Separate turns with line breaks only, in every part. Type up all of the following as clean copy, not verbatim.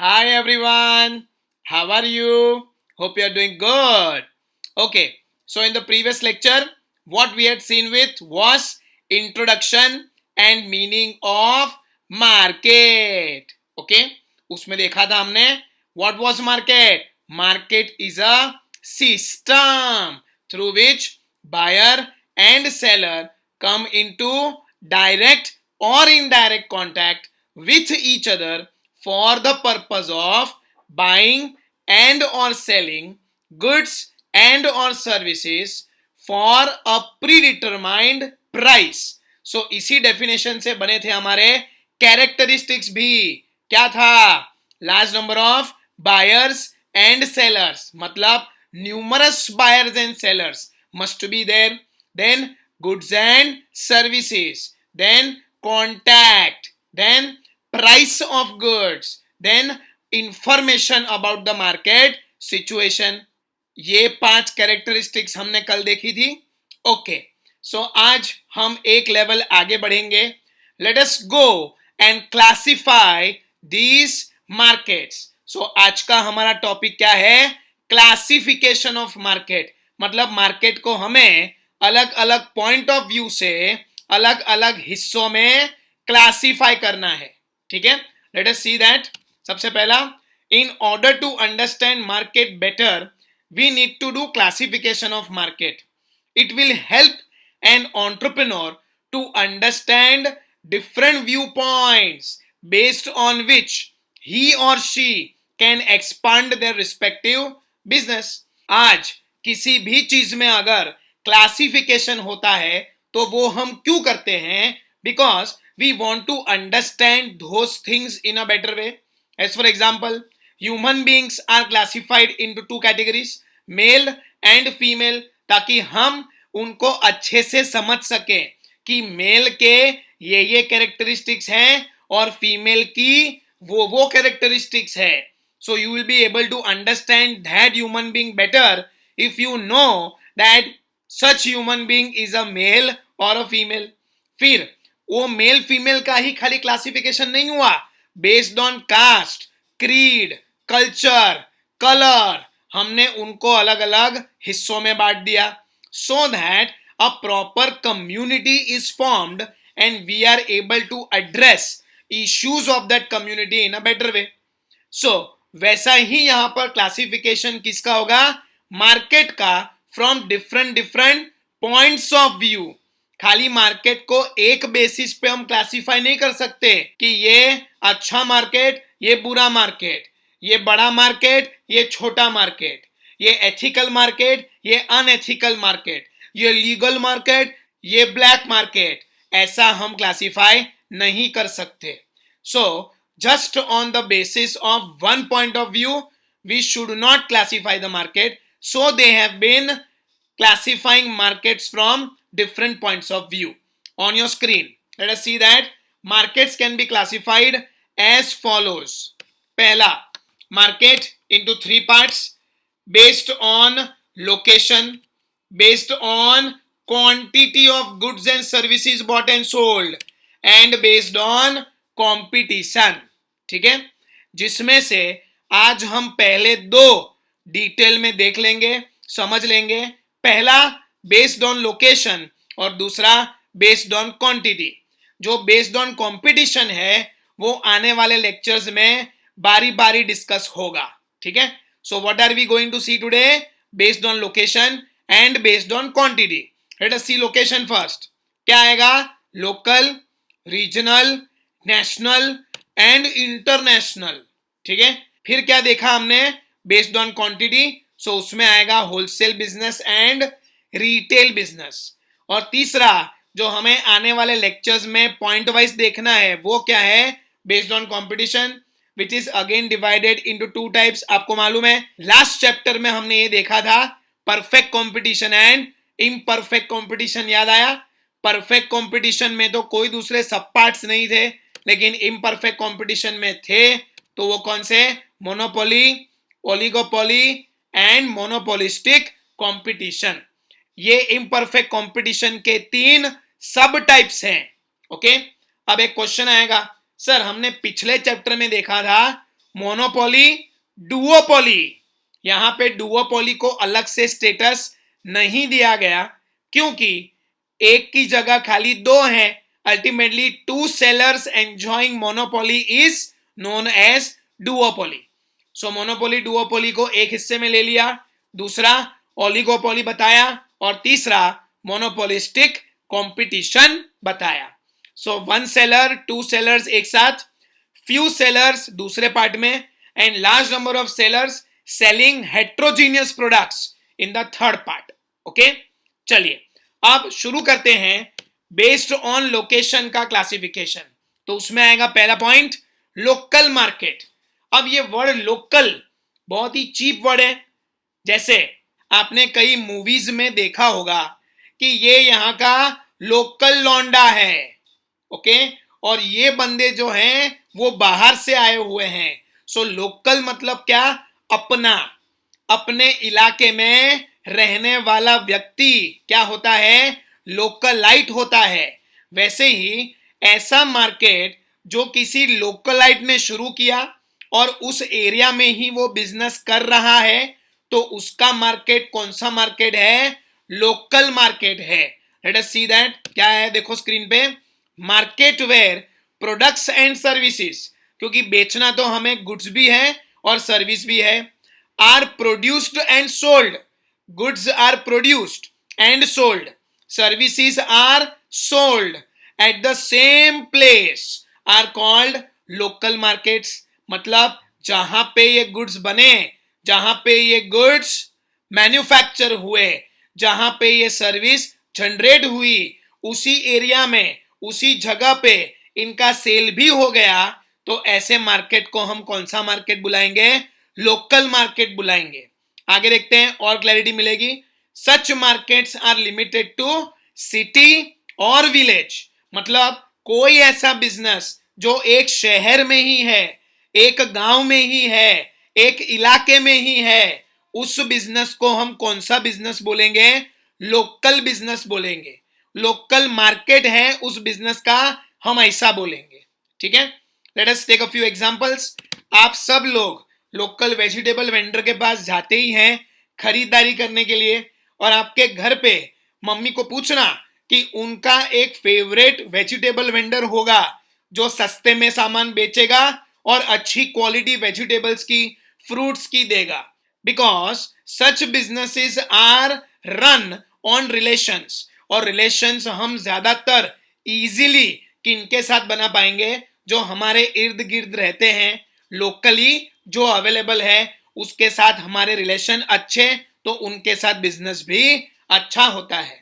Hi everyone, how are you? Hope you are doing good. Okay, so in the previous lecture, what we had seen with was introduction and meaning of market. Okay, उसमें देखा था हमने what was market? Market is a system through which buyer and seller come into direct or indirect contact with each other for the purpose of buying and or selling goods and or services for a predetermined price. So इसी definition से बने थे हमारे characteristics भी. क्या था? Large number of buyers and sellers, मतलब numerous buyers and sellers must be there. Then goods and services, then contact, then price of goods, then information about the market situation. ये 5 characteristics हमने कल देखी थी. Okay, सो आज हम एक level आगे बढ़ेंगे. Let us go and classify these markets. So आज का हमारा टॉपिक क्या है? Classification of market. मतलब मार्केट को हमें अलग अलग पॉइंट ऑफ व्यू से अलग अलग हिस्सों में क्लासिफाई करना है. ठीक है, लेट अस सी दैट. सबसे पहला, in order to understand market better we need to do classification of market. It will help an entrepreneur to understand different view points based on which he और she can expand their respective business. आज किसी भी चीज में अगर classification होता है तो वो हम क्यों करते हैं? Because we want to understand those things in a better way. As for example, human beings are classified into 2 categories, male and female, ताकि हम उनको अच्छे से समझ सकें कि मेल के ये कैरेक्टरिस्टिक्स हैं और फीमेल की वो कैरेक्टरिस्टिक्स है. So you will be able to understand that human being better if you know that such human being is a male or a female. फिर वो मेल फीमेल का ही खाली क्लासिफिकेशन नहीं हुआ, based on caste, creed, culture, colour, हमने उनको अलग अलग हिस्सों में बांट दिया, so that a proper community is formed and we are able to address issues of that community in a better way. So वैसा ही यहां पर क्लासिफिकेशन किसका होगा? मार्केट का, from different points of view. खाली मार्केट को एक बेसिस पे हम क्लासिफाई नहीं कर सकते कि ये अच्छा मार्केट, ये बुरा मार्केट, ये बड़ा मार्केट, ये छोटा मार्केट, ये एथिकल मार्केट, ये अनएथिकल मार्केट, ये लीगल मार्केट, ये ब्लैक मार्केट. ऐसा हम क्लासिफाई नहीं कर सकते. सो just on the basis of one point of view, we should not classify the market. So they have been classifying markets from different points of view. On your screen, let us see that markets can be classified as follows. Pehla, market into 3 parts based on location, based on quantity of goods and services bought and sold, and based on competition. ठीक है, जिसमें से आज हम पहले 2 detail में देख लेंगे, समझ लेंगे. पहला बेस्ड ऑन लोकेशन और दूसरा बेस्ड ऑन क्वांटिटी. जो बेस्ड ऑन कंपटीशन है वो आने वाले लेक्चर्स में बारी बारी डिस्कस होगा. ठीक है, so what are we going to see today? Based on location and based on quantity. Let us see location first. क्या आएगा? Local, regional, national and international. ठीक है, फिर क्या देखा हमने? Based on quantity. सो उसमें आएगा wholesale business and retail business. और तीसरा जो हमें आने वाले लेक्चर्स में पॉइंट वाइज देखना है वो क्या है? Based on competition, which is again divided into 2 types. आपको मालूम है लास्ट चैप्टर में हमने ये देखा था perfect competition and imperfect competition. याद आया? परफेक्ट कंपटीशन में तो कोई दूसरे सब पार्ट्स नहीं थे, लेकिन इम्परफेक्ट कंपटीशन में थे. तो वो कौन से? Monopoly, oligopoly and monopolistic competition. ये इम्परफेक्ट कंपटीशन के 3 सब टाइप्स हैं. ओके, अब एक क्वेश्चन आएगा, सर हमने पिछले चैप्टर में देखा था मोनोपोली, डुओपोली। यहां पे डुओपोली को अलग से स्टेटस नहीं दिया गया क्योंकि एक की जगह खाली दो हैं। Ultimately two sellers enjoying monopoly is known as duopoly. So monopoly duopoly को एक हिस्से में ले लिया, दूसरा ओलिगोपोली बताया और तीसरा मोनोपोलिस्टिक कंपटीशन बताया। So one seller, two sellers एक साथ, फ्यू सेलर्स दूसरे पार्ट में, and large number of sellers selling heterogeneous products in the third part. Okay, चलिए अब शुरू करते हैं बेस्ड ऑन लोकेशन का क्लासिफिकेशन। तो उसमें आएगा पहला पॉइंट, लोकल मार्केट। अब ये वर्ड लोकल बहुत ही चीप वर्ड है। जैसे आपने कई मूवीज में देखा होगा कि ये यहाँ का लोकल लौंडा है, ओके, और ये बंदे जो हैं वो बाहर से आए हुए हैं। सो लोकल मतलब क्या? अपना, अपने इलाके में रहने वाला व्यक्ति क्या होता है? लोकलाइट होता है। वैसे ही ऐसा मार्केट जो किसी लोकलाइट ने शुरू किया और उस एरिया में ही वो बिजनेस कर रहा है, तो उसका मार्केट कौन सा मार्केट है? लोकल मार्केट है। लेट अस सी दैट क्या है, देखो स्क्रीन पे, market where products and services, क्योंकि बेचना तो हमें गुड्स भी है और सर्विस भी है, are produced and sold. Goods are produced and sold, services are sold at the same place are called local markets. मतलब जहां पे ये गुड्स बने, जहां पे ये गुड्स मैन्युफैक्चर हुए, जहां पे ये सर्विस जनरेट हुई, उसी एरिया में, उसी जगह पे इनका सेल भी हो गया, तो ऐसे मार्केट को हम कौन सा मार्केट बुलाएंगे? लोकल मार्केट बुलाएंगे। आगे देखते हैं और क्लैरिटी मिलेगी। Such markets are limited to city और विलेज। मतलब कोई ऐसा बिजनेस जो एक शहर में ही है, एक गांव में ही है, एक इलाके में ही है, उस बिजनेस को हम कौन सा बिजनेस बोलेंगे? लोकल बिजनेस बोलेंगे। लोकल मार्केट है उस बिजनेस का, हम ऐसा बोलेंगे। ठीक है, let us take a few examples. आप सब लोग लोकल वेजिटेबल वेंडर के पास जाते ही हैं खरीदारी करने के लिए, और आपके घर पे मम्मी को पूछना कि उनका एक फेवरेट वेजिटेबल वेंडर होगा जो सस्ते में सामान बेचेगा और अच्छी क्वालिटी वेजिटेबल्स की, फ्रूट्स की देगा। Because such businesses are run on relations, और रिलेशंस हम ज्यादातर इजीली किनके साथ बना पाएंगे? जो हमारे इर्द गिर्द रहते हैं, लोकली जो अवेलेबल है उसके साथ हमारे रिलेशन अच्छे, तो उनके साथ बिजनेस भी अच्छा होता है।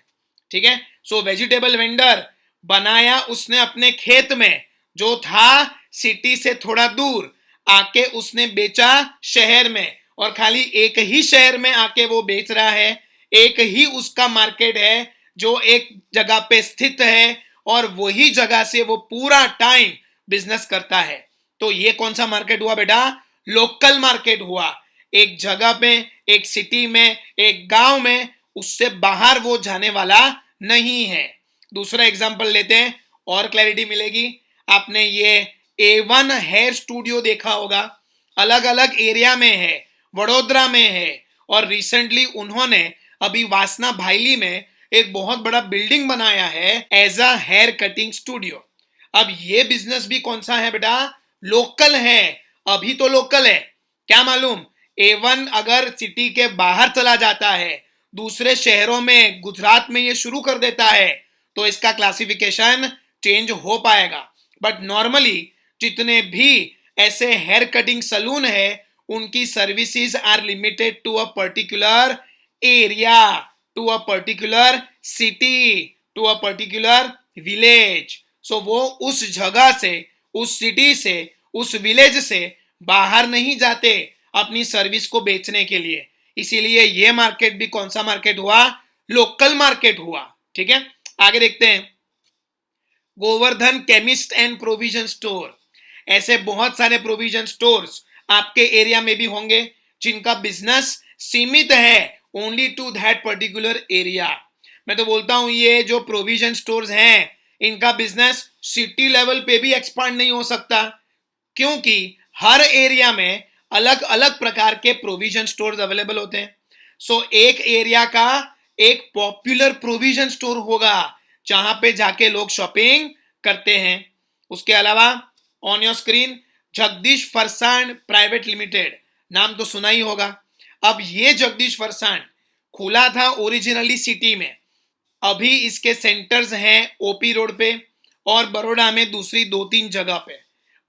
ठीक है, सो वेजिटेबल वेंडर बनाया उसने अपने खेत में, जो था सिटी से थोड़ा दूर, आके उसने बेचा शहर में, और खाली एक ही शहर में आके वो बेच रहा है। एक ही उसका मार्केट है जो एक जगह पे स्थित है, और वही जगह से वो पूरा टाइम बिजनेस करता है। तो ये कौन सा मार्केट हुआ बेटा? लोकल मार्केट हुआ। एक जगह पे, एक सिटी में, एक गांव में, उससे बाहर वो जाने वाला नहीं है। दूसरा एग्जांपल लेते हैं और क्लैरिटी मिलेगी। आपने ये A1 हेयर स्टूडियो देखा होगा, अलग अलग एरिया में है, वडोदरा में है, और रिसेंटली उन्होंने अभी वासना भाईली में एक बहुत बड़ा बिल्डिंग बनाया है as a hair cutting studio. अब ये बिजनेस भी कौन सा है बेटा? लोकल है। अभी तो लोकल है, क्या मालूम A1 अगर सिटी के बाहर चला जाता है, दूसरे शहरों में, गुजरात में ये शुरू कर देता है, तो इसका क्लासिफिकेशन चेंज हो पाएगा। बट नॉर्मली जितने भी ऐसे हेयर कटिंग सलून है, उनकी services are limited to a particular area, to a particular city, to a particular village. So वो उस जगह से, उस सिटी से, उस विलेज से बाहर नहीं जाते अपनी सर्विस को बेचने के लिए। इसीलिए ये मार्केट भी कौन सा मार्केट हुआ? लोकल मार्केट हुआ। ठीक है, आगे देखते हैं। Govardhan chemist and provision store, ऐसे बहुत सारे प्रोविजन स्टोर्स आपके एरिया में भी होंगे जिनका बिजनेस सीमित है only to that particular area. मैं तो बोलता हूं ये जो प्रोविजन स्टोर्स हैं, इनका बिजनेस सिटी लेवल पे भी एक्सपांड नहीं हो सकता, क्योंकि हर एरिया में अलग अलग प्रकार के प्रोविजन स्टोर्स अवेलेबल होते हैं। सो एक एरिया का एक पॉपुलर प्रोविजन स्टोर होगा जहां पे जाके लोग शॉपिंग करते हैं। उसके अलावा on your screen Jagdish farsan private limited, नाम तो सुना ही होगा। अब ये जगदीश फरसाण खुला था ओरिजिनली सिटी में, अभी इसके सेंटर्स हैं ओपी रोड पे और बड़ौदा में दूसरी 2-3 जगह पे।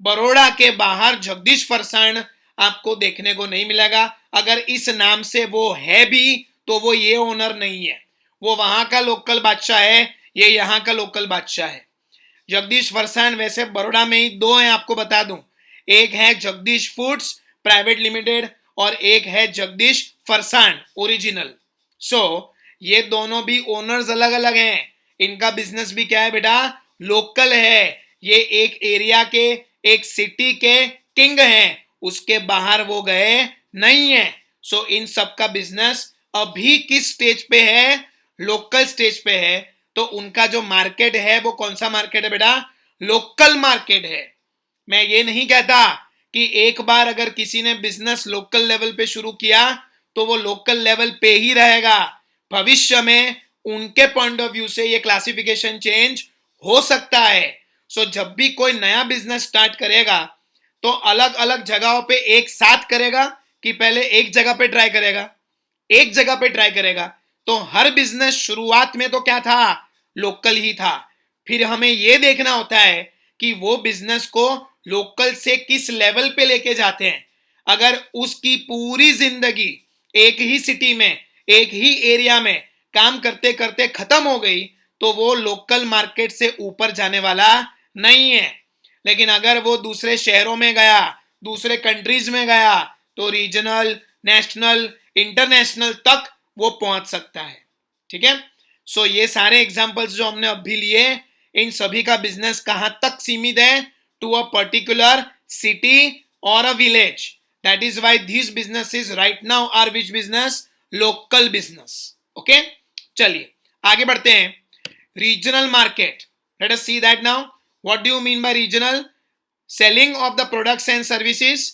बड़ौदा के बाहर जगदीश फरसाण आपको देखने को नहीं मिलेगा। अगर इस नाम से वो है भी तो वो ये ओनर नहीं है, वो वहां का लोकल बादशाह है, ये यहाँ का लोकल बादशाह है। जगदीश फरसाण वैसे बड़ौदा में ही 2 हैं, आपको बता दूं। एक है जगदीश फूड्स प्राइवेट लिमिटेड और एक है जगदीश फरसाण ओरिजिनल। सो ये दोनों भी ओनर्स अलग अलग हैं। इनका बिजनेस भी क्या है बेटा, लोकल है। ये एक एरिया के, एक सिटी के किंग हैं, उसके बाहर वो गए नहीं है। सो इन सब का बिजनेस अभी किस स्टेज पे है, लोकल स्टेज पे है। तो उनका जो मार्केट है वो कौन सा मार्केट है बेटा, लोकल मार्केट है। मैं ये नहीं कहता कि एक बार अगर किसी ने बिजनेस लोकल लेवल पे शुरू किया तो वो लोकल लेवल पे ही रहेगा। भविष्य में उनके पॉइंट ऑफ व्यू से ये क्लासिफिकेशन चेंज हो सकता है। सो जब भी कोई नया बिजनेस स्टार्ट करेगा तो अलग अलग जगहों पे एक साथ करेगा कि पहले एक जगह पे ट्राई करेगा, एक जगह पे ट्राई करेगा। तो हर बिजनेस शुरुआत में तो क्या था, लोकल ही था। फिर हमें यह देखना होता है कि वो बिजनेस को लोकल से किस लेवल पे लेके जाते हैं। अगर उसकी पूरी जिंदगी एक ही सिटी में, एक ही एरिया में काम करते करते खत्म हो गई तो वो लोकल मार्केट से ऊपर जाने वाला नहीं है। लेकिन अगर वो दूसरे शहरों में गया, दूसरे कंट्रीज में गया तो रीजनल, नेशनल, इंटरनेशनल तक वो पहुंच सकता है। ठीक है। सो ये सारे एग्जांपल्स जो हमने अभी लिए, इन सभी का बिजनेस कहां तक सीमित है, टू अ पर्टिकुलर सिटी और a village. That is why this businesses right now are which business, local business. Okay, चलिए आगे बढ़ते हैं। Regional market, let us see that now. What do you mean by regional? Selling of the products and services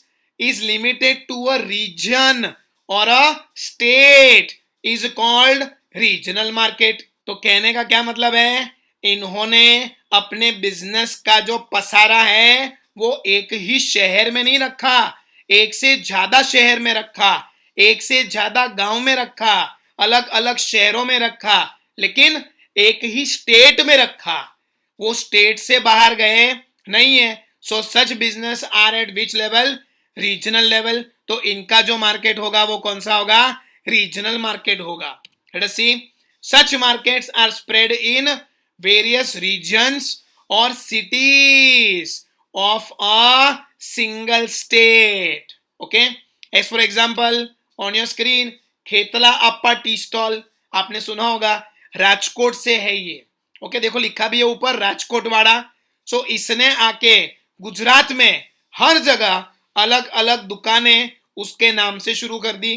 is limited to a region or a state is called regional market। तो कहने का क्या मतलब है, इन्होंने अपने business का जो पसारा है वो एक ही शहर में नहीं रखा, एक से ज्यादा शहर में रखा, एक से ज्यादा गांव में रखा, अलग अलग शहरों में रखा, लेकिन एक ही स्टेट में रखा। वो स्टेट से बाहर गए नहीं है। So such business are at which level, regional level. तो इनका जो मार्केट होगा वो कौन सा होगा, रीजनल मार्केट होगा। Let us see, such markets are spread in various regions और cities of a single state. Okay, as for example on your screen Khetla Appa tea stall, आपने सुना होगा, राजकोट से है ये। ओके, देखो लिखा भी है ऊपर राजकोट वाड़ा। सो इसने आके गुजरात में हर जगह अलग अलग दुकानें उसके नाम से शुरू कर दी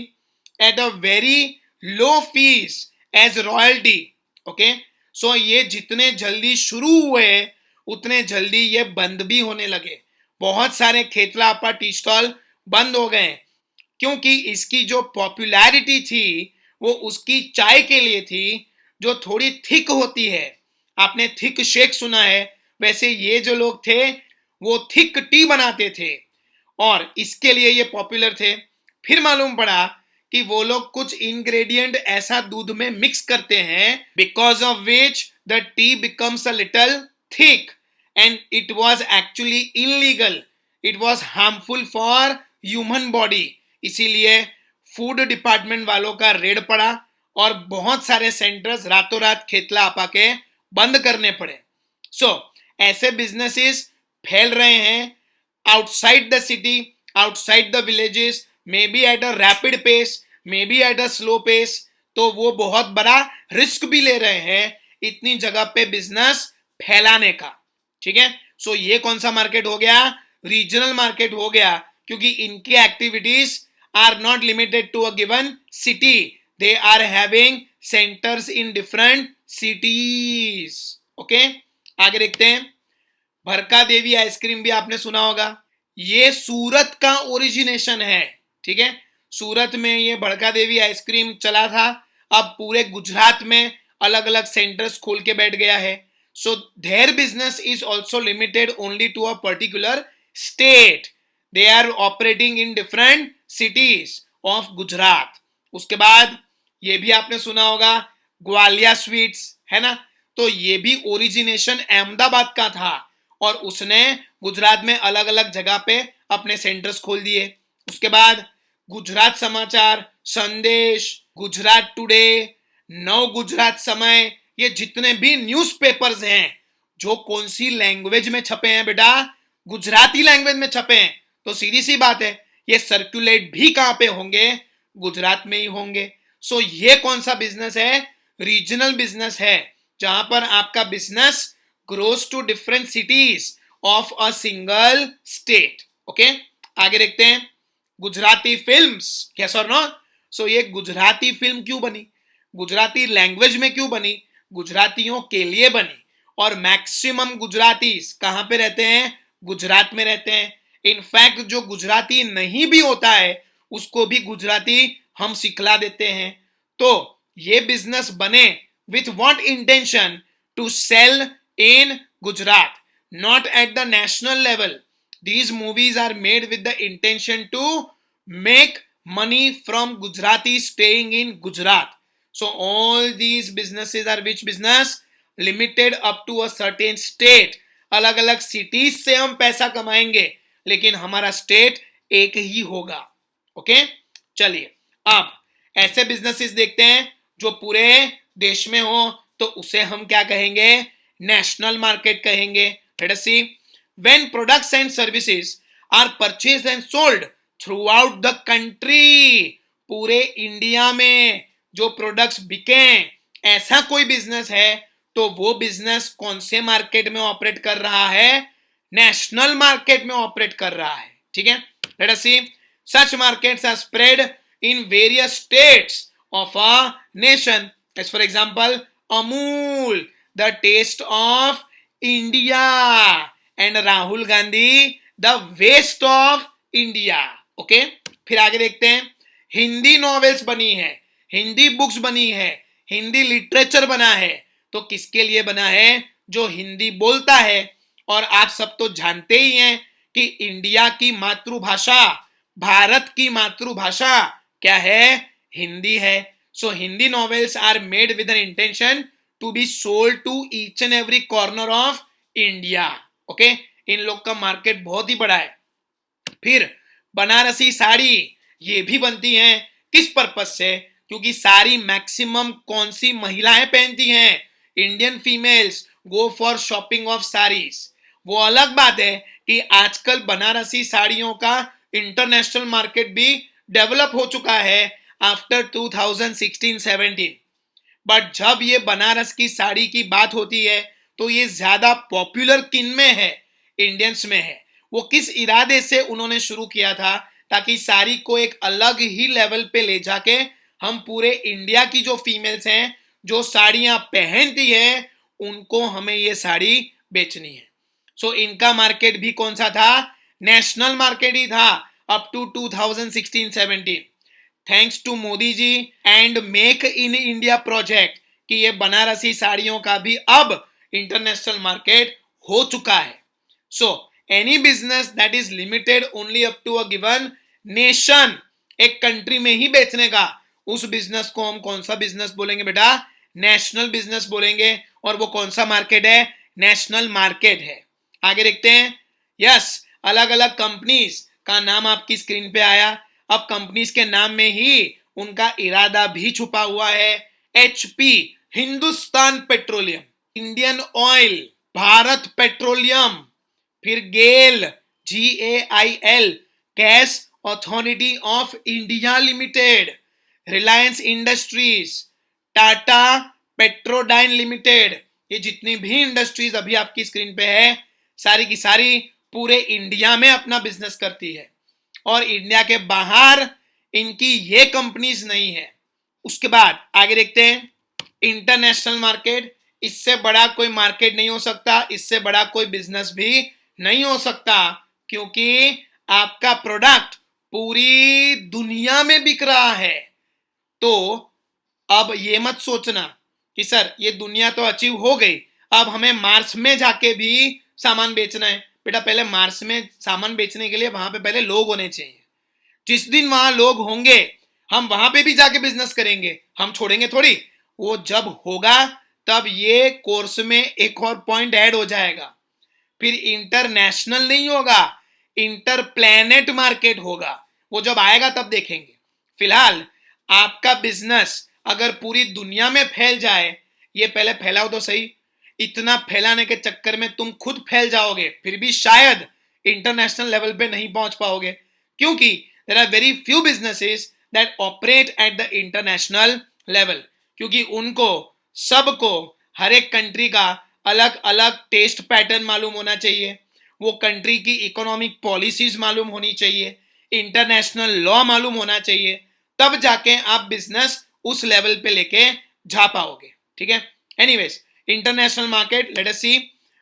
at a very low fees as royalty. Okay, so ये जितने जल्दी शुरू हुए उतने जल्दी ये बंद भी होने लगे। बहुत सारे खेतला अप्पा टी स्टॉल बंद हो गए क्योंकि इसकी जो पॉपुलैरिटी थी वो उसकी चाय के लिए थी जो थोड़ी थिक होती है। आपने थिक शेक सुना है, वैसे ये जो लोग थे वो थिक टी बनाते थे और इसके लिए ये पॉपुलर थे। फिर मालूम पड़ा कि वो लोग कुछ इंग्रेडिएंट ऐसा दूध में मिक्स करते हैं because of which the T becomes a little thick and it was actually illegal, it was harmful for human body. इसीलिए फूड डिपार्टमेंट वालों का रेड पड़ा और बहुत सारे सेंटर्स रातों रात खेतला आपा के बंद करने पड़े। सो ऐसे बिजनेसेस फैल रहे हैं outside the city, outside the villages, may be at a rapid pace, may be at a slow pace. तो वो बहुत बड़ा रिस्क भी ले रहे हैं इतनी जगह पे बिजनेस फैलाने का। ठीक है, सो ये कौन सा मार्केट हो गया, रीजनल मार्केट हो गया, क्योंकि इनकी activities are not limited to a given city, they are having centers in different cities. Okay, आगे देखते हैं। भरका देवी आइसक्रीम भी आपने सुना होगा। ये सूरत का ओरिजिनेशन है, ठीक है। सूरत में ये भड़का देवी आइसक्रीम चला था, अब पूरे गुजरात में अलग अलग सेंटर्स खोल के बैठ गया है। So their business is also limited only to a particular state, they are operating in different cities of Gujarat. उसके बाद ये भी आपने सुना होगा ग्वालिया स्वीट्स, है ना, तो ये भी ओरिजिनेशन अहमदाबाद का था और उसने गुजरात में अलग अलग जगह पे अपने सेंटर्स खोल दिए। उसके बाद गुजरात समाचार, संदेश, गुजरात टुडे, नव गुजरात समय, ये जितने भी न्यूज़पेपर्स हैं जो कौन सी लैंग्वेज में छपे हैं बेटा, गुजराती लैंग्वेज में छपे हैं, तो सीधी सी बात है ये सर्कुलेट भी कहां पे होंगे, गुजरात में ही होंगे। सो ये कौन सा बिजनेस है, रीजनल बिजनेस है, जहां पर आपका business grows to different cities of a single state. Okay, आगे देखते हैं गुजराती फिल्म्स, यस और नो। सो ये गुजराती फिल्म क्यों बनी, गुजराती लैंग्वेज में क्यों बनी, गुजरातियों के लिए बनी, और मैक्सिमम गुजरातीस कहां पे रहते हैं, गुजरात में रहते हैं। इनफैक्ट जो गुजराती नहीं भी होता है उसको भी गुजराती हम सिखला देते हैं। तो ये बिजनेस बने with what intention, to sell in Gujarat, not at the national level. These movies are made with the intention to make money from Gujarati staying in Gujarat. So all these businesses are which business? Limited up to a certain state. अलग अलग cities से हम पैसा कमाएंगे लेकिन हमारा state एक ही होगा। ओके, चलिए अब ऐसे बिजनेसेस देखते हैं जो पूरे देश में हो, तो उसे हम क्या कहेंगे, नेशनल मार्केट कहेंगे। Let us see. When products and services are purchased and sold throughout the country, पूरे इंडिया में जो प्रोडक्ट्स बिके, ऐसा कोई बिजनेस है तो वो बिजनेस कौन से मार्केट में ऑपरेट कर रहा है, नेशनल मार्केट में ऑपरेट कर रहा है, ठीक है। Let us see. Such markets are spread in various states of a nation. As for example, Amul, the taste of India, and Rahul Gandhi the waste of India. Okay, फिर आगे देखते हैं हिंदी नॉवेल्स बनी है, हिंदी बुक्स बनी है, हिंदी लिटरेचर बना है, तो किसके लिए बना है, जो हिंदी बोलता है। और आप सब तो जानते ही हैं कि इंडिया की मातृभाषा, भारत की मातृभाषा क्या है, हिंदी है। So Hindi novels are made with an intention to be sold to each and every corner of India. Okay, इन लोग का मार्केट बहुत ही बड़ा है। फिर बनारसी साड़ी ये भी बनती हैं, किस पर्पज से, क्योंकि साड़ी मैक्सिमम कौन सी महिलाएं पहनती हैं, Indian females go for shopping of saris. वो अलग बात है कि आजकल बनारसी साड़ियों का इंटरनेशनल मार्केट भी डेवलप हो चुका है आफ्टर 2016-17, बट जब ये बनारस की साड़ी की बात होती है तो ये ज्यादा पॉपुलर किन में है, इंडियंस में है। वो किस इरादे से उन्होंने शुरू किया था, ताकि साड़ी को एक अलग ही लेवल पे ले जाके हम पूरे इंडिया की जो फीमेल्स हैं जो साड़ियां पहनती है उनको हमें ये साड़ी बेचनी है। सो इनका मार्केट भी कौन सा था, नेशनल मार्केट ही था up to 2016-17। Thanks to Modi ji and make in India project कि ये बनारसी साड़ियों का भी अब इंटरनेशनल मार्केट हो चुका है। So any business that is limited only up to a given nation, एक कंट्री में ही बेचने का, उस बिजनेस को हम कौन सा बिजनेस बोलेंगे बेटा, नेशनल बिजनेस बोलेंगे। और वो कौन सा मार्केट है, नेशनल मार्केट है। आगे देखते हैं, यस, अलग अलग कंपनीज का नाम आपकी स्क्रीन पे आया। अब कंपनीज के नाम में ही उनका इरादा भी छुपा हुआ है। HP, Hindustan petroleum, Indian oil, Bharat petroleum, फिर GAIL, GAIL, gas authority of India limited, Reliance industries, Tata Petrodyne limited. ये जितनी भी इंडस्ट्रीज अभी आपकी स्क्रीन पे है सारी की सारी पूरे इंडिया में अपना बिजनेस करती है और इंडिया के बाहर इनकी ये कंपनीज नहीं है। उसके बाद आगे देखते हैं इंटरनेशनल मार्केट। इससे बड़ा कोई मार्केट नहीं हो सकता, इससे बड़ा कोई बिजनेस भी नहीं हो सकता, क्योंकि आपका प्रोडक्ट पूरी दुनिया में बिक रहा है, तो अब ये मत सोचना कि सर ये दुनिया तो अचीव हो गई, अब हमें मार्स में जाके भी सामान बेचना है। बेटा पहले मार्स में सामान बेचने के लिए वहां पे पहले लोग होने चाहिए। जिस दिन वहां लोग होंगे हम वहां पे भी जाके बिजनेस करेंगे, हम छोड़ेंगे थोड़ी। वो जब होगा तब ये कोर्स में एक और पॉइंट ऐड हो जाएगा। फिर इंटरनेशनल नहीं होगा, इंटर प्लैनेट मार्केट होगा। वो जब आएगा तब देखेंगे। फिलहाल आपका बिजनेस अगर पूरी दुनिया में फैल जाए, ये पहले फैलाओ तो सही। इतना फैलाने के चक्कर में तुम खुद फैल जाओगे, फिर भी शायद इंटरनेशनल लेवल पे नहीं पहुंच पाओगे, क्योंकि there are very few businesses that operate at the international level. क्योंकि उनको सबको हर एक कंट्री का अलग अलग टेस्ट पैटर्न मालूम होना चाहिए, वो कंट्री की इकोनॉमिक पॉलिसीज मालूम होनी चाहिए, इंटरनेशनल लॉ मालूम होना चाहिए, तब जाके आप बिजनेस उस लेवल पे लेके जा पाओगे। ठीक है। Anyways, international market, let us see.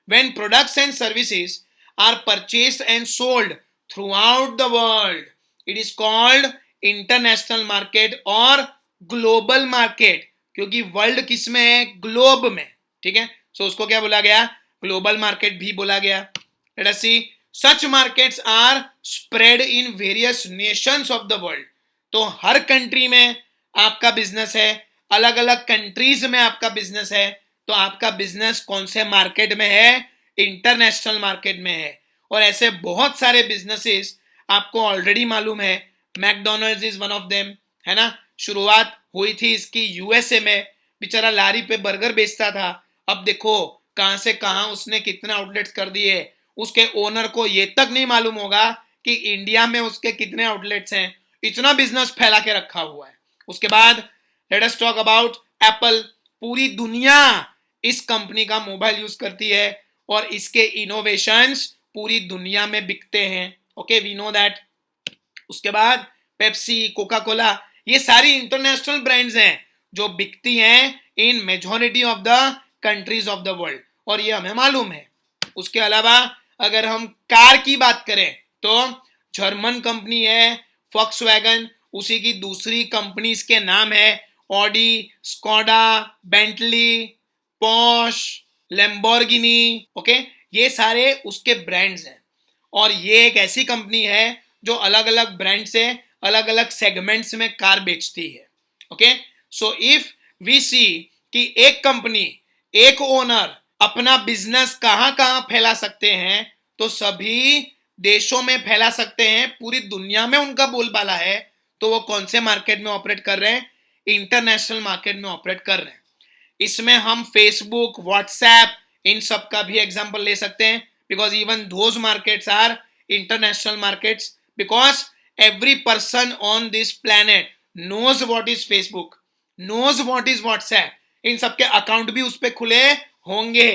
When products and services are purchased and sold throughout the world, it is called international market or global market, क्योंकि वर्ल्ड किस में है? ग्लोब में। ठीक है। सो उसको क्या बोला गया? ग्लोबल मार्केट भी बोला गया। Let us see, such markets are spread in various nations of the world. तो हर कंट्री में आपका बिजनेस है, अलग अलग कंट्रीज में आपका बिजनेस है। तो आपका बिजनेस कौन से मार्केट में है? इंटरनेशनल मार्केट में है। और ऐसे बहुत सारे बिजनेसेस आपको ऑलरेडी मालूम है। McDonald's is one of them, है ना। शुरुआत हुई थी इसकी यूएसए में, बेचारा लारी पे बर्गर बेचता था। अब देखो कहां से कहां उसने कितने आउटलेट्स कर दिए। उसके ओनर को ये तक नहीं मालूम होगा कि इंडिया में उसके कितने आउटलेट्स हैं। इतना बिजनेस फैला के रखा हुआ है। उसके बाद let us talk about Apple. पूरी दुनिया इस कंपनी का मोबाइल यूज करती है और इसके इनोवेशंस पूरी दुनिया में बिकते हैं। Okay, we know that. उसके बाद पेप्सी, कोका कोला, ये सारी इंटरनेशनल ब्रांड्स हैं जो बिकती हैं इन majority of the countries of the world, और ये हमें मालूम है। उसके अलावा अगर हम कार की बात करें तो जर्मन कंपनी है फॉक्सवैगन, उसी की दूसरी कंपनीज के नाम है Audi, Skoda, Bentley, posh, Lamborghini. Okay, ये सारे उसके ब्रांड्स हैं। और ये एक ऐसी कंपनी है जो अलग अलग ब्रांड से अलग अलग सेगमेंट्स में कार बेचती है। ओके, सो इफ वी सी कि एक कंपनी, एक ओनर अपना बिजनेस कहां कहां फैला सकते हैं, तो सभी देशों में फैला सकते हैं, पूरी दुनिया में उनका बोलबाला है। तो वो कौन से मार्केट में ऑपरेट कर रहे हैं? इंटरनेशनल मार्केट में ऑपरेट कर रहे हैं। इसमें हम फेसबुक, व्हाट्सएप, इन सब का भी एग्जांपल ले सकते हैं, because even those markets are international markets, because every person on this planet knows what is Facebook, knows what is WhatsApp. इन सबके अकाउंट भी उस पर खुले होंगे,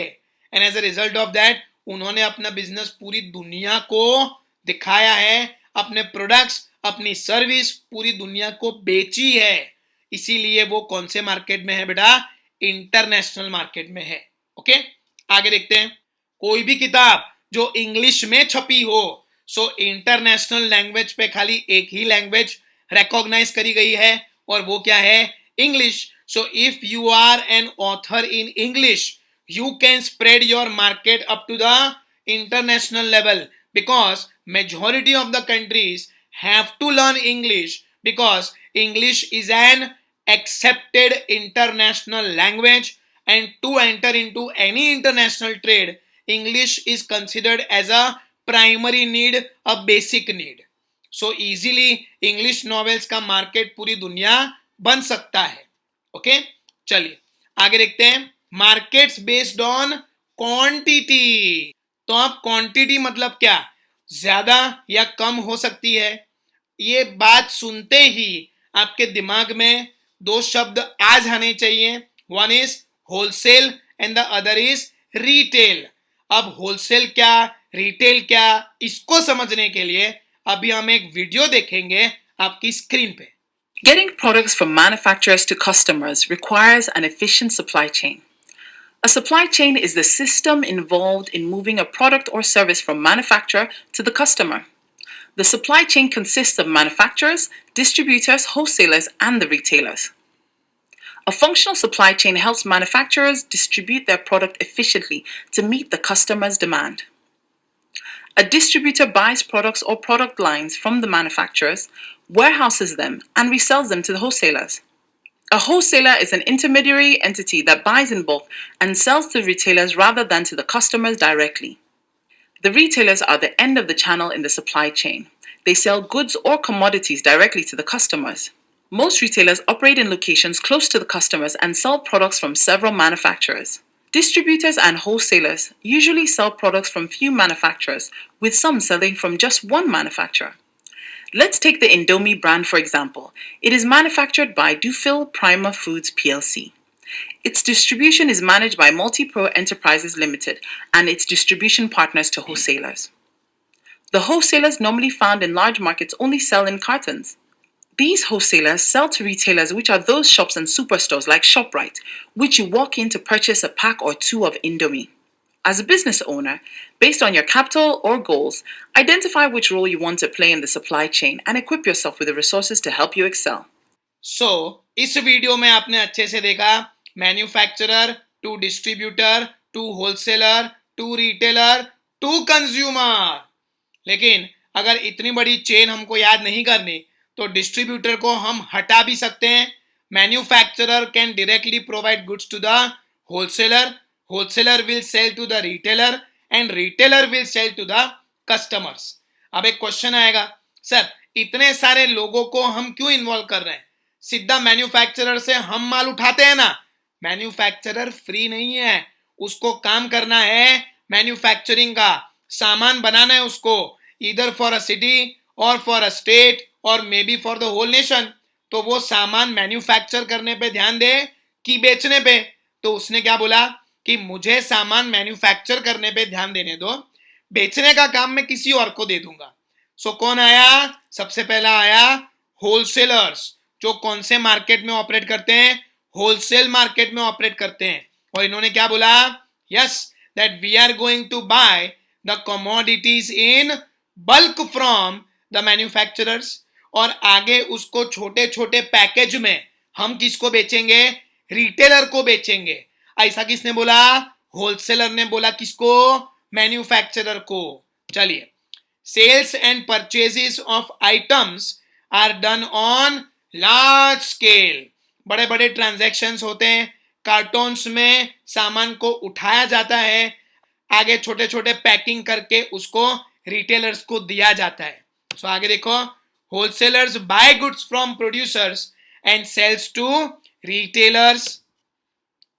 and as a result of that उन्होंने अपना बिजनेस पूरी दुनिया को दिखाया है, अपने प्रोडक्ट्स, अपनी सर्विस पूरी दुनिया को बेची है। इसीलिए वो कौन से मार्केट में है बेटा? इंटरनेशनल मार्केट में है। ओके, आगे देखते हैं। कोई भी किताब जो इंग्लिश में छपी हो, सो इंटरनेशनल लैंग्वेज पे खाली एक ही लैंग्वेज रिकॉग्नाइज करी गई है, और वो क्या है? English. So if you are an author in English, you can spread your market up to the international level, because majority of the countries have to learn English, because English is an accepted international language, and to enter into any international trade, English is considered as a primary need, a basic need. So easily English novels का market पूरी दुनिया बन सकता है। Okay, चलिए आगे देखते हैं। Markets based on quantity. तो अब क्वांटिटी मतलब क्या? ज्यादा या कम हो सकती है। ये बात सुनते ही आपके दिमाग में दो शब्द आ जाने चाहिए, one is wholesale and the other is retail. अब होलसेल क्या, रिटेल क्या, इसको समझने के लिए अभी हम एक वीडियो देखेंगे आपकी स्क्रीन पे।
Getting products from manufacturers to customers requires an efficient supply chain. A supply chain is the system involved in moving a product or service from manufacturer to the customer. The supply chain consists of manufacturers, distributors, wholesalers, and the retailers. A functional supply chain helps manufacturers distribute their product efficiently to meet the customer's demand. A distributor buys products or product lines from the manufacturers, warehouses them, and resells them to the wholesalers. A wholesaler is an intermediary entity that buys in bulk and sells to retailers rather than to the customers directly. The retailers are the end of the channel in the supply chain. They sell goods or commodities directly to the customers. Most retailers operate in locations close to the customers and sell products from several manufacturers. Distributors and wholesalers usually sell products from few manufacturers, with some selling from just one manufacturer. Let's take the Indomie brand for example. It is manufactured by Dufil Prima Foods plc. Its distribution is managed by Multipro Enterprises Limited and its distribution partners to wholesalers. The wholesalers normally found in large markets only sell in cartons. These wholesalers sell to retailers, which are those shops and superstores like ShopRite, which you walk in to purchase a pack or two of Indomie. As a business owner, based on your capital or goals, identify which role you want to play in the supply chain and equip yourself with the resources to help you excel.
इस video में आपने अच्छे से देखा manufacturer to distributor to wholesaler to retailer to consumer. लेकिन अगर इतनी बड़ी चेन हमको याद नहीं करनी तो डिस्ट्रीब्यूटर को हम हटा भी सकते हैं। Manufacturer can directly provide goods to the wholesaler, wholesaler will sell to the retailer and retailer will sell to the customers. अब एक क्वेश्चन आएगा, सर इतने सारे लोगों को हम क्यों इन्वॉल्व कर रहे हैं? सीधा मैन्युफैक्चरर से हम माल उठाते हैं ना। मैन्युफैक्चरर फ्री नहीं है, उसको काम करना है मैन्युफैक्चरिंग का, सामान बनाना है उसको, either for a city or for a state or may be for the whole nation. तो वो सामान मैन्युफैक्चर करने पे ध्यान दे कि बेचने पे? तो उसने क्या बोला कि मुझे सामान मैन्युफैक्चर करने पे ध्यान देने दो, बेचने का काम मैं किसी और को दे दूंगा। सो कौन आया? सबसे पहला आया होलसेलर्स, जो कौन से मार्केट में ऑपरेट करते हैं? होलसेल मार्केट में ऑपरेट करते हैं। और इन्होंने क्या बोला? Yes, that we are going to buy the commodities in bulk from the manufacturers. और आगे उसको छोटे छोटे पैकेज में हम किसको बेचेंगे? रिटेलर को बेचेंगे। ऐसा किसने बोला? होलसेलर ने बोला। किसको? मैन्युफैक्चरर को। चलिए, sales and purchases of items are done on large scale. बड़े बड़े ट्रांजैक्शंस होते हैं, कार्टून्स में सामान को उठाया जाता है, आगे छोटे छोटे पैकिंग करके उसको रिटेलर्स को दिया जाता है। सो आगे देखो, wholesalers buy goods from producers and sales to retailers.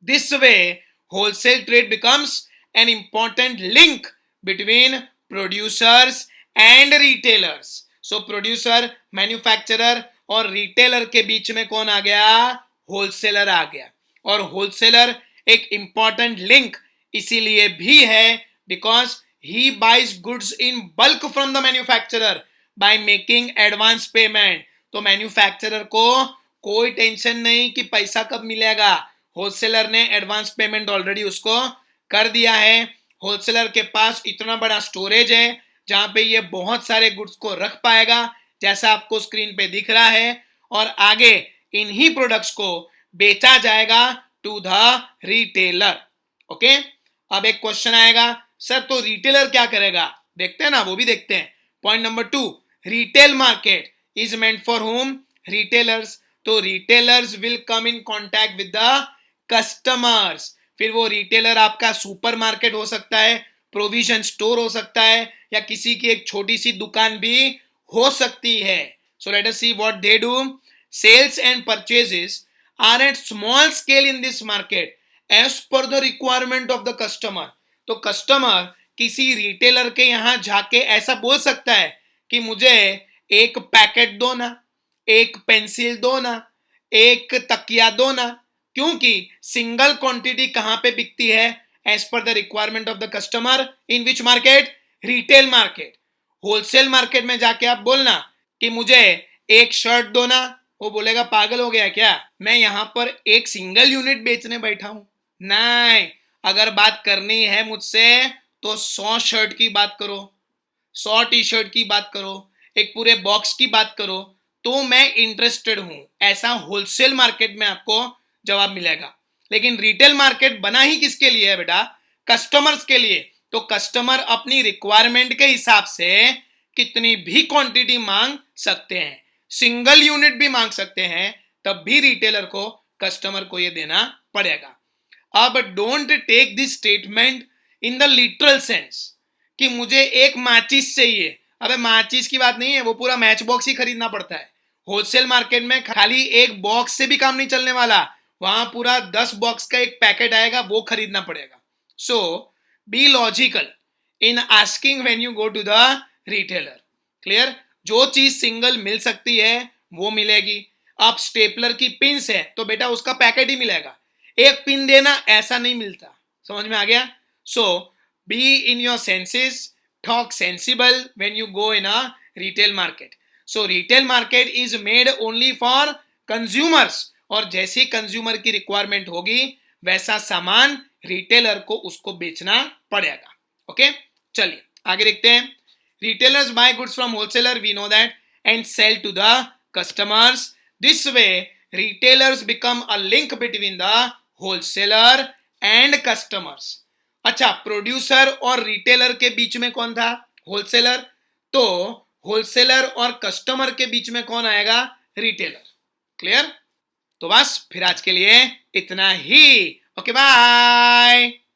This way, wholesale trade becomes an important link between producers and retailers. So, producer, manufacturer और retailer के बीच में कौन आ गया? Wholesaler आ गया। और wholesaler एक important link इसीलिए भी है because he buys goods in bulk from the manufacturer by making advance payment. तो manufacturer को कोई टेंशन नहीं कि पैसा कब मिलेगा, होलसेलर ने एडवांस पेमेंट ऑलरेडी उसको कर दिया है। होलसेलर के पास इतना बड़ा स्टोरेज है जहां पे ये बहुत सारे गुड्स को रख पाएगा, जैसा आपको स्क्रीन पे दिख रहा है, और आगे इन्हीं प्रोडक्ट्स को बेचा जाएगा टू द रिटेलर। ओके, अब एक क्वेश्चन आएगा, सर तो रिटेलर क्या करेगा? देखते हैं ना, वो भी देखते हैं। Point number 2, retail market is meant for whom? Retailers. तो retailers will come in contact with the customers. फिर वो रिटेलर आपका सुपरमार्केट हो सकता है, प्रोविजन स्टोर हो सकता है, या किसी की एक छोटी सी दुकान भी हो सकती है। So let us see what they do. Sales and purchases are at small scale in this market as per the requirement of the customer. तो कस्टमर किसी रिटेलर के यहां जाके ऐसा बोल सकता है कि मुझे एक पैकेट दो ना, एक पेंसिल दो ना, एक तकिया दो ना, क्योंकि सिंगल क्वांटिटी कहां पे बिकती है? As per the requirement of the customer. In which market? Retail market. Wholesale market में जाके आप बोलना कि मुझे एक शर्ट दो ना, वो बोलेगा पागल हो गया क्या, मैं यहां पर एक सिंगल यूनिट बेचने बैठा हूं। नहीं, अगर बात करनी है मुझसे तो 100 शर्ट की बात करो, 100 टी शर्ट की बात करो, एक पूरे बॉक्स की बात करो तो मैं इंटरेस्टेड हूं, ऐसा होलसेल मार्केट में आपको जवाब मिलेगा। लेकिन रिटेल मार्केट बना ही किसके लिए है बेटा? कस्टमर्स के लिए। तो कस्टमर अपनी रिक्वायरमेंट के हिसाब से कितनी भी क्वांटिटी मांग सकते हैं, सिंगल यूनिट भी मांग सकते हैं, तब भी रिटेलर को, कस्टमर को ये देना पड़ेगा। अब don't take this statement in the literal sense कि मुझे एक माचिस चाहिए। अबे माचिस की बात नहीं है, वो पूरा मैच बॉक्स ही खरीदना पड़ता है। होलसेल मार्केट में खाली एक बॉक्स से भी काम नहीं चलने वाला, वहां पूरा 10 बॉक्स का एक पैकेट आएगा, वो खरीदना पड़ेगा। So be logical in asking when you go to the retailer. Clear? जो चीज सिंगल मिल सकती है वो मिलेगी। अब स्टेपलर की पिन्स है तो बेटा उसका पैकेट ही मिलेगा, एक पिन देना ऐसा नहीं मिलता। समझ में आ गया? So be in your senses, talk sensible when you go in a retail market. So retail market is made only for consumers, और जैसी कंज्यूमर की रिक्वायरमेंट होगी वैसा सामान रिटेलर को उसको बेचना पड़ेगा। ओके, चलिए आगे देखते हैं। Retailers buy goods from wholesaler, we know that, and sell to the customers. This way retailers become a link between the wholesaler and customers. अच्छा, प्रोड्यूसर और रिटेलर के बीच में कौन था? होलसेलर। तो होलसेलर और कस्टमर के बीच में कौन आएगा? रिटेलर। क्लियर? तो बस फिर आज के लिए इतना ही। Okay, bye.